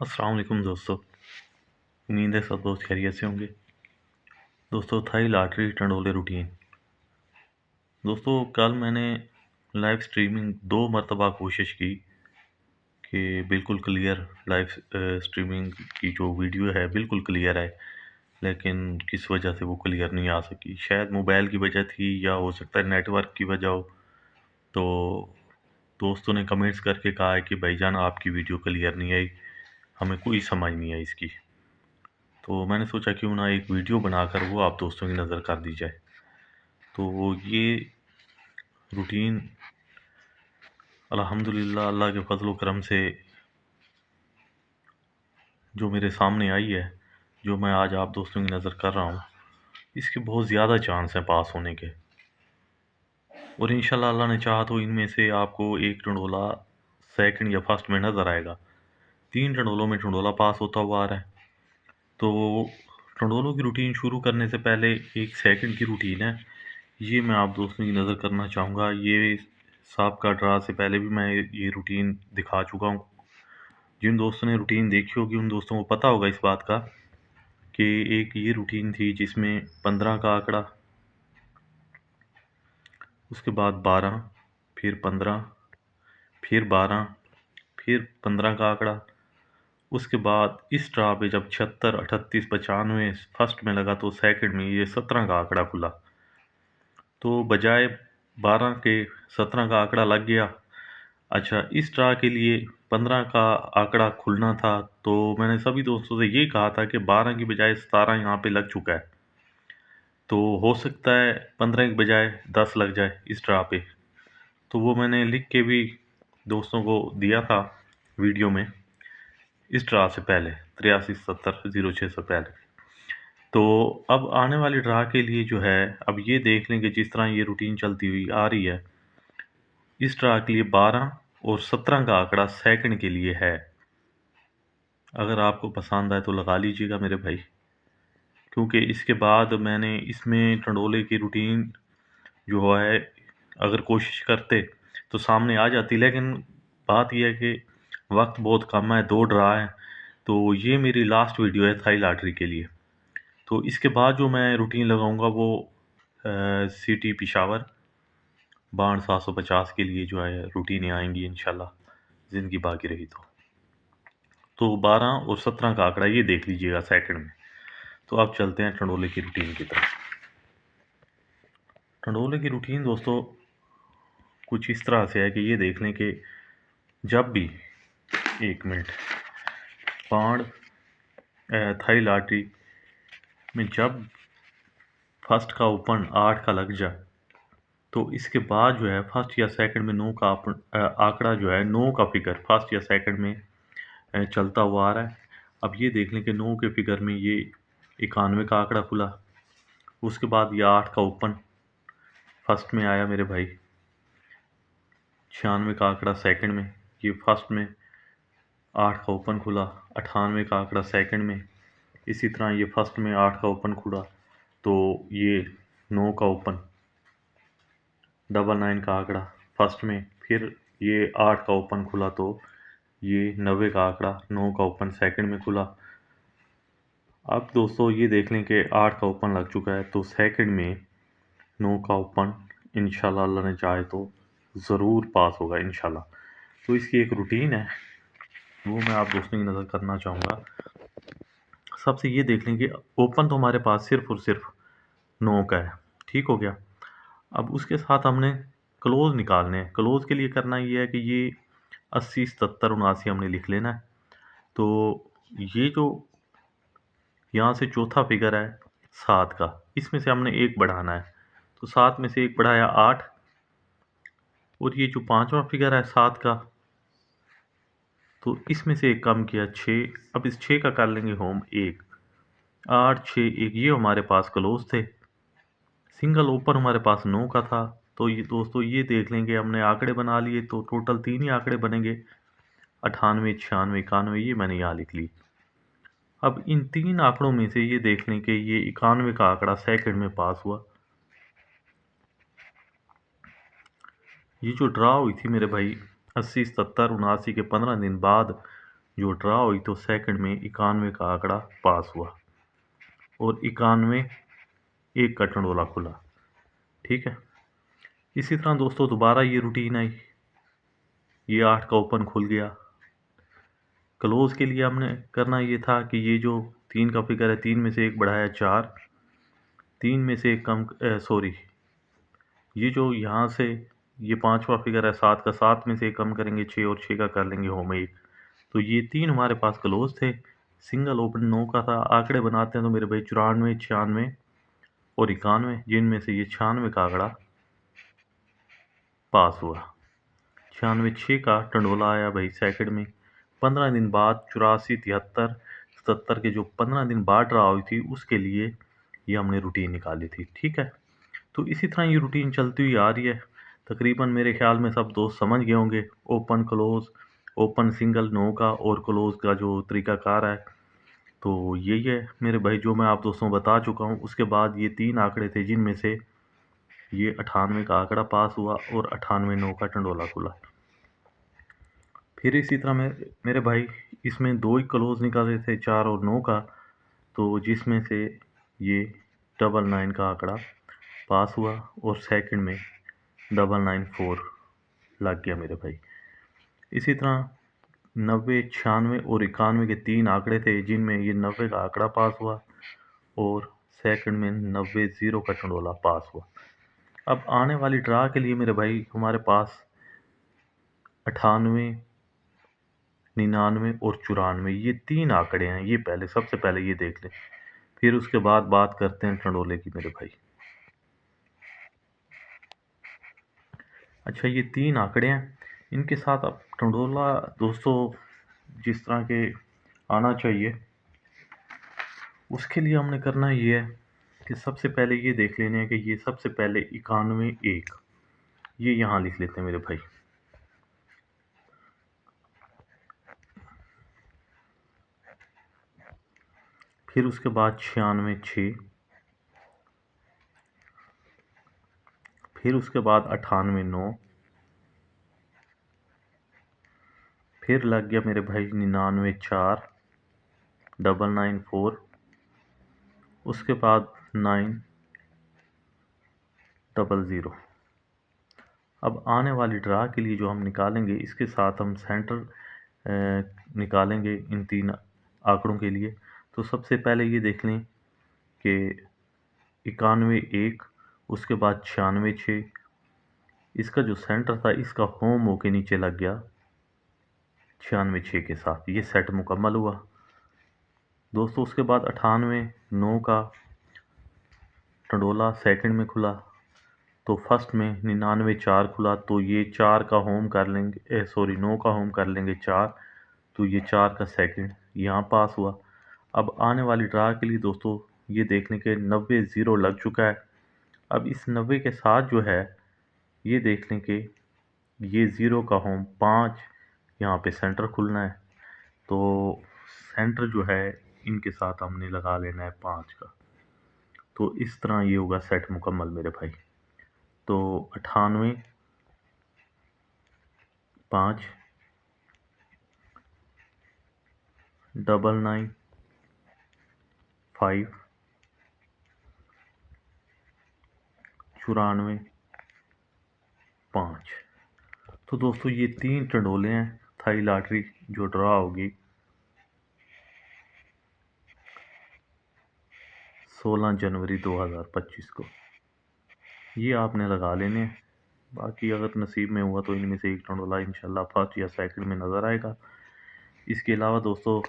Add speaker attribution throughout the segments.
Speaker 1: अस्सलाम वालेकुम दोस्तों। उम्मीद है सब दोस्त खैरियत से होंगे। दोस्तों, थाई लॉटरी टंडोले रूटीन। दोस्तों, कल मैंने लाइव स्ट्रीमिंग 2 मरतबा कोशिश की कि बिल्कुल क्लियर लाइव स्ट्रीमिंग की जो वीडियो है बिल्कुल क्लियर है, लेकिन किस वजह से वो क्लियर नहीं आ सकी। शायद मोबाइल की वजह थी या हो सकता है नेटवर्क की वजह हो। तो दोस्तों ने कमेंट्स करके कहा है कि भाईजान आपकी वीडियो क्लियर नहीं आई, हमें कोई समझ नहीं आई इसकी। तो मैंने सोचा क्यों ना एक वीडियो बनाकर वो आप दोस्तों की नज़र कर दी जाए। तो ये रूटीन अल्हम्दुलिल्लाह अल्लाह के फजल करम से जो मेरे सामने आई है, जो मैं आज आप दोस्तों की नज़र कर रहा हूँ, इसके बहुत ज़्यादा चांस हैं पास होने के। और इंशाल्लाह अल्लाह ने चाहा तो इनमें से आपको एक टंडोला सेकंड या फर्स्ट में नज़र आएगा। 3 टंडोलों में टंडोला पास होता हुआ आ रहा है। तो टंडोलों की रूटीन शुरू करने से पहले एक सेकंड की रूटीन है, ये मैं आप दोस्तों की नज़र करना चाहूँगा। ये सांप का ड्रा से पहले भी मैं ये रूटीन दिखा चुका हूँ। जिन दोस्तों ने रूटीन देखी होगी उन दोस्तों को पता होगा इस बात का कि एक ये रूटीन थी जिसमें 15 का आंकड़ा, उसके बाद 12, फिर 15, फिर 12, फिर 15 का आंकड़ा। उसके बाद इस ड्रा पे जब 76, 38, 95 फर्स्ट में लगा तो सेकंड में ये 17 का आंकड़ा खुला। तो बजाय 12 के 17 का आंकड़ा लग गया। अच्छा, इस ड्रा के लिए 15 का आंकड़ा खुलना था, तो मैंने सभी दोस्तों से ये कहा था कि 12 की बजाय 17 यहाँ पे लग चुका है, तो हो सकता है 15 की बजाय 10 लग जाए इस ड्रा पे। तो वो मैंने लिख के भी दोस्तों को दिया था वीडियो में, इस ड्रा से पहले 837006 से पहले। तो अब आने वाली ड्रा के लिए जो है, अब ये देख लें कि जिस तरह ये रूटीन चलती हुई आ रही है, इस ड्रा के लिए 12 और 17 का आंकड़ा सेकंड के लिए है। अगर आपको पसंद आए तो लगा लीजिएगा मेरे भाई, क्योंकि इसके बाद मैंने इसमें टंडोले की रूटीन जो है, अगर कोशिश करते तो सामने आ जाती, लेकिन बात यह है कि वक्त बहुत कम है, 2 ड्रा है। तो ये मेरी लास्ट वीडियो है थाई लॉटरी के लिए। तो इसके बाद जो मैं रूटीन लगाऊंगा वो सिटी पिशावर बाढ़ 750 के लिए जो है रूटीनें आएंगी इंशाल्लाह, ज़िंदगी बाकी रही तो 12 और 17 का आंकड़ा ये देख लीजिएगा सेकंड में। तो अब चलते हैं टंडोले की रूटीन की तरफ। टंडोले की रूटीन दोस्तों कुछ इस तरह से है कि ये देख लें कि जब भी 1 मिनट पाँड़ थाई लॉटरी में जब फर्स्ट का ओपन 8 का लग जाए, तो इसके बाद जो है फर्स्ट या सेकंड में 9 का आंकड़ा जो है, 9 का फिगर फर्स्ट या सेकंड में चलता हुआ आ रहा है। अब ये देख लें कि 9 के फिगर में ये 91 का आंकड़ा खुला। उसके बाद ये 8 का ओपन फर्स्ट में आया मेरे भाई, 96 का आंकड़ा सेकंड में, ये फर्स्ट में 8 का ओपन खुला, 98 का आंकड़ा सेकंड में, इसी तरह ये फर्स्ट में 8 का ओपन खुला, तो ये 9 का ओपन, 99 का आंकड़ा फर्स्ट में, फिर ये 8 का ओपन खुला, तो ये 90 का आंकड़ा 9 का ओपन सेकंड में खुला। अब दोस्तों ये देख लें कि 8 का ओपन लग चुका है, तो सेकंड में 9 का ओपन इंशाल्लाह अल्लाह ने चाहे तो ज़रूर पास होगा इंशाल्लाह। तो इसकी एक रूटीन है, वो मैं आप दोस्तों की नज़र करना चाहूँगा। सबसे ये देख लें कि ओपन तो हमारे पास सिर्फ और सिर्फ 9 का है, ठीक हो गया। अब उसके साथ हमने क्लोज निकालने हैं। क्लोज के लिए करना ये है कि ये 80, 77, 79 हमने लिख लेना है। तो ये जो यहाँ से चौथा फिगर है 7 का, इसमें से हमने एक बढ़ाना है। तो 7 में से एक बढ़ाया 8, और ये जो पांचवा फिगर है 7 का, तो इसमें से एक कम किया 6। अब इस 6 का कर लेंगे होम 1, 8, 6, 1, ये हमारे पास क्लोज थे। सिंगल ओपन हमारे पास 9 का था। तो ये दोस्तों ये देख लेंगे हमने आंकड़े बना लिए, तो टोटल 3 ही आंकड़े बनेंगे, 98, 96, 91, ये मैंने यहाँ लिख ली। अब इन 3 आंकड़ों में से ये देख लें कि ये 91 का आंकड़ा सेकंड में पास हुआ। ये जो ड्रा हुई थी मेरे भाई 80, 77, 79 के 15 दिन बाद जो ड्रा हुई तो सेकंड में 91 का आंकड़ा पास हुआ और 91 एक का टंडोला खुला। ठीक है, इसी तरह दोस्तों दोबारा ये रूटीन आई, ये 8 का ओपन खुल गया। क्लोज के लिए हमने करना ये था कि ये जो 3 का फिगर है, 3 में से एक बढ़ाया 4, 3 में से एक कम सॉरी, ये जो यहाँ से ये 5वां फिगर है 7 का, 7 में से एक कम करेंगे 6 और 6 का कर लेंगे होम 1। तो ये 3 हमारे पास क्लोज थे। सिंगल ओपन 9 का था। आंकड़े बनाते हैं तो मेरे भाई 94, 96 और 91, जिनमें से ये 96 का आंकड़ा पास हुआ। 96 6 का टंडोला आया भाई सेकंड में। 15 दिन बाद 84, 73, 77 के जो 15 दिन बाद ड्रा हुई थी उसके लिए ये हमने रूटीन निकाली थी। ठीक है, तो इसी तरह ये रूटीन चलती हुई आ रही है। तकरीबन मेरे ख्याल में सब दोस्त समझ गए होंगे ओपन क्लोज, ओपन सिंगल 9 का और क्लोज का जो तरीकाकार है। तो यही है मेरे भाई जो मैं आप दोस्तों बता चुका हूँ। उसके बाद ये 3 आंकड़े थे जिनमें से ये 98 का आंकड़ा पास हुआ और 98 9 का टंडोला खुला। फिर इसी तरह मेरे भाई इसमें 2 ही क्लोज निकाले थे, 4 और 9 का, तो जिसमें से ये 99 का आंकड़ा पास हुआ और सेकंड में 994 लग गया मेरे भाई। इसी तरह 90, 96 और 91 के 3 आंकड़े थे जिनमें ये 90 का आंकड़ा पास हुआ और सेकंड में 90 0 का टंडोला पास हुआ। अब आने वाली ड्रा के लिए मेरे भाई हमारे पास 98, 99 और 94 ये 3 आंकड़े हैं। ये पहले सबसे पहले ये देख लें, फिर उसके बाद बात करते हैं टंडोले की मेरे भाई। अच्छा, ये 3 आंकड़े हैं, इनके साथ अब टंडोला दोस्तों जिस तरह के आना चाहिए उसके लिए हमने करना ये है कि सबसे पहले ये देख लेने हैं कि ये सबसे पहले 91 1 ये यहाँ लिख लेते हैं मेरे भाई। फिर उसके बाद 96 6, फिर उसके बाद 98 9, फिर लग गया मेरे भाई 99 4, 994 4, उसके बाद 9 00। अब आने वाली ड्रा के लिए जो हम निकालेंगे इसके साथ हम सेंटर निकालेंगे इन 3 आंकड़ों के लिए। तो सबसे पहले ये देख लें कि 91 1, उसके बाद 96 6, इसका जो सेंटर था इसका होम होके नीचे लग गया 96 6 के साथ। ये सेट मुकम्मल हुआ दोस्तों। उसके बाद 98 9 का टंडोला सेकंड में खुला, तो फर्स्ट में 99 4 खुला, तो ये 4 का होम कर लेंगे, सॉरी 9 का होम कर लेंगे 4, तो ये 4 का सेकंड यहाँ पास हुआ। अब आने वाली ड्रा के लिए दोस्तों ये देख लें कि 90 0 लग चुका है। अब इस 90 के साथ जो है ये देख लें कि ये 0 का होम 5 यहाँ पे सेंटर खुलना है, तो सेंटर जो है इनके साथ हमने लगा लेना है 5 का। तो इस तरह ये होगा सेट मुकम्मल मेरे भाई। तो 98 5, 99 5, 94 5। तो दोस्तों ये 3 टंडोले हैं थाई लॉटरी जो ड्रा होगी 16 जनवरी 2025 को। ये आपने लगा लेने हैं। बाकी अगर नसीब में हुआ तो इनमें से एक टंडोला इंशाल्लाह फर्स्ट या सेकंड में नज़र आएगा। इसके अलावा दोस्तों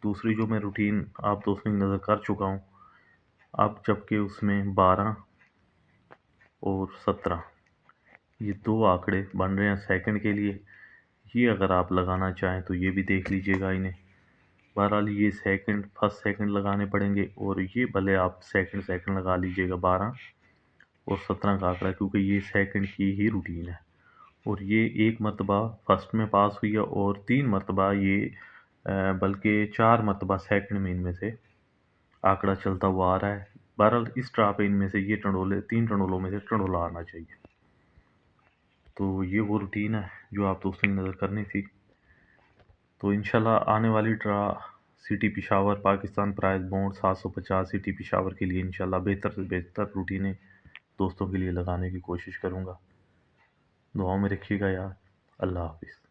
Speaker 1: दूसरी जो मैं रूटीन आप दोस्तों की नज़र कर चुका हूँ, अब जबकि उसमें 12 और 17 ये 2 आंकड़े बन रहे हैं सेकंड के लिए। ये अगर आप लगाना चाहें तो ये भी देख लीजिएगा इन्हें। बहरहाल ये सेकंड फर्स्ट सेकंड लगाने पड़ेंगे और ये भले आप सेकंड सेकंड लगा लीजिएगा 12 और 17 का आंकड़ा, क्योंकि ये सेकंड की ही रूटीन है। और ये एक मरतबा फर्स्ट में पास हुई है और 3 मरतबा ये बल्कि 4 मरतबा सेकंड में इनमें से आंकड़ा चलता हुआ आ रहा है। बहरहाल इस ड्रा पे इनमें से ये टंडोले 3 टंडोलों में से टंडोला आना चाहिए। तो ये वो रूटीन है जो आप दोस्तों की नज़र करनी थी। तो इंशाल्लाह आने वाली draw city Peshawar Pakistan prize bond 750 city Peshawar के लिए इंशाल्लाह बेहतर से बेहतर रूटीनें दोस्तों के लिए लगाने की कोशिश करूँगा। दुआओं में रखिएगा यार। अल्लाह हाफिज़।